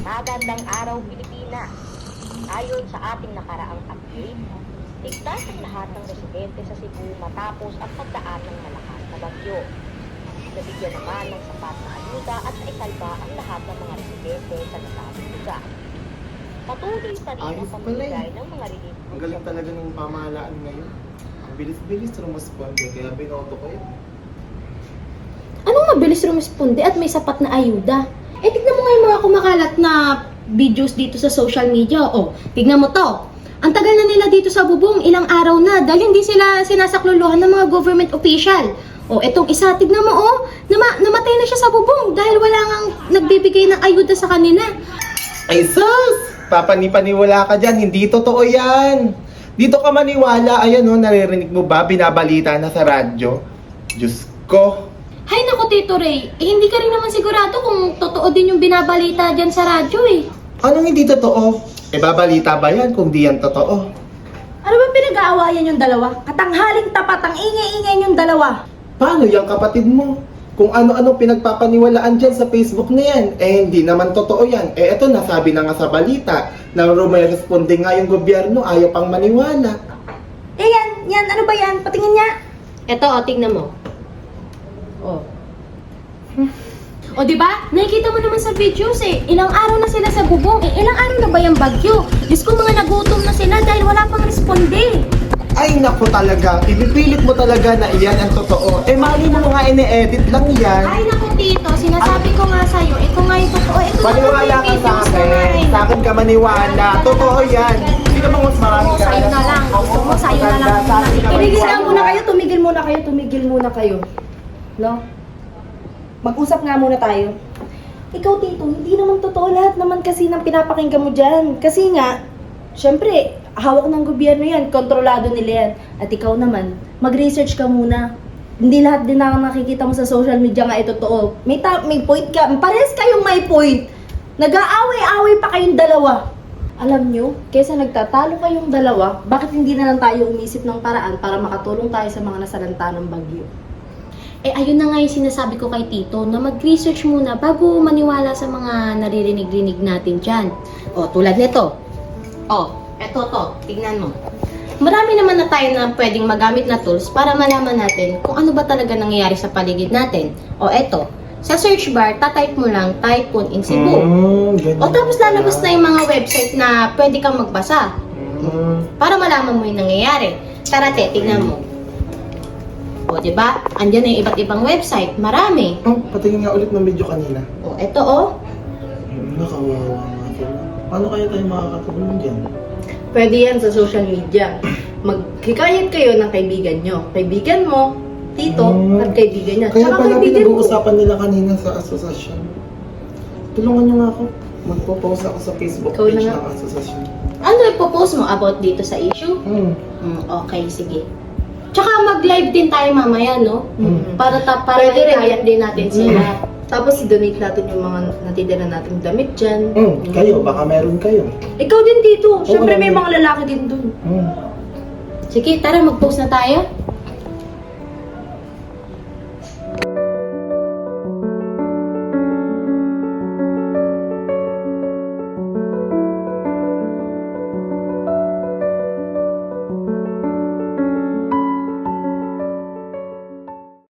Magandang araw, Pilipinas! Ayon sa ating nakaraang update, ligtas ang lahat ng residente sa Cebu matapos ang pagdaan ng malakas na bagyo. Nabigyan naman ng sapat na ayuda at naisalba ang lahat ng mga residente sa nasabing lugar. Patuloy pa rin ang pamimigay ng mga relief. Ang galing talaga ng pamahalaan ngayon. Ang bilis-bilis rumusponde, kaya binoto ko yun. Anong mabilis rumisponde at may sapat na ayuda? Eh, tignan mo nga yung mga kumakalat na videos dito sa social media. O, tignan mo to. Ang tagal na nila dito sa bubong, ilang araw na, dahil hindi sila sinasakluluhan ng mga government official. O, etong isa, tignan mo, namatay na siya sa bubong dahil wala ngang nagbibigay ng ayuda sa kanila. Ay sus! Papanipaniwala ka dyan, hindi totoo yan. Dito ka maniwala, ayan o, naririnig mo ba, binabalita na sa radyo? Diyos ko. Hay naku, Tito Ray, eh, hindi ka rin naman sigurado kung totoo din yung binabalita dyan sa radyo eh. Anong hindi totoo? E babalita ba yan kung di yan totoo? Ano ba pinag-aawayan yung dalawa? Katanghaling tapat ang ingay-ingay yung dalawa. Paano yung kapatid mo? Kung ano-ano pinagpapaniwalaan dyan sa Facebook na yan, eh hindi naman totoo yan. Eh eto, nasabi na nga sa balita, na rumiresponde nga yung gobyerno, ayaw pang maniwala. Eh yan, ano ba yan? Patingin niya. Eto, o, tignan mo. O. O, diba? Nakikita mo naman sa videos eh. Ilang araw na sila sa bubong. Eh, ilang araw na ba yung bagyo? Diyos ko, mga nagutom na sila dahil wala pang responde. Ay naku talaga, ibipilit mo talaga na iyan ang totoo. Eh mali mo nga ine-edit lang yan. Ay, naku, Tito. Sinasabi ko nga sa'yo. Ito nga yung totoo. Ito Maniwala ka sa akin. Sa akin ka maniwala. Totoo yan. Hindi naman mas marami Oo, ka. sa'yo na lang. Gusto mo, sa'yo na lang. Tumigil muna kayo. No? Mag-usap nga muna tayo. Ikaw, Tito, hindi naman totoo lahat naman kasi ng pinapakinggan mo dyan. Kasi nga, syempre, hawak ng gobyerno yan, kontrolado nila yan. At ikaw naman, mag-research ka muna. Hindi lahat din na nakikita mo sa social media nga ito totoo. May point ka, parehas kayong may point. Nag-aaway-aaway pa kayong dalawa. Alam nyo, kesa nagtatalo kayong dalawa, bakit hindi na lang tayo umisip ng paraan para makatulong tayo sa mga nasalanta ng bagyo? Eh, ayun na nga yung sinasabi ko kay Tito, na mag-research muna bago maniwala sa mga naririnig-rinig natin dyan. O, tulad nito. O, eto to, tignan mo. Marami naman na tayo na pwedeng magamit na tools para malaman natin kung ano ba talaga nangyayari sa paligid natin. O, eto. Sa search bar, tatype mo lang, Typhoon in Cebu. O, tapos lalabas na yung mga website na pwede kang magbasa. Para malaman mo yung nangyayari. Tara, te, tignan mo. O, diba? Andyan na yung iba't ibang website. Marami. Oh, patingin nga ulit ng video kanina. O, eto, o. Nakawawa nga sila. Paano kaya tayo makakatulong dyan? Pwede yan sa social media. Maghikayat kayo ng kaibigan nyo. Kaibigan mo, Tito, at kaibigan niya. Kaya Tsaka pala kaibigan ko. pinag-uusapan nila kanina sa asosasyon. Tulungan niyo nga ako. Magpo-post ako sa Facebook Ikaw na page nga. ng asosasyon. Ano ipopost mo about dito sa issue? Okay, sige. Tsaka mag-live din tayo mamaya, no? Para Pwede rin. hikayat din natin sila. Tapos i-donate natin yung mga natitira nating damit dyan. Kayo, baka meron kayo. Ikaw din dito. Siyempre Oo, may naman. mga lalaki din dun. Sige, tara, mag-post na tayo.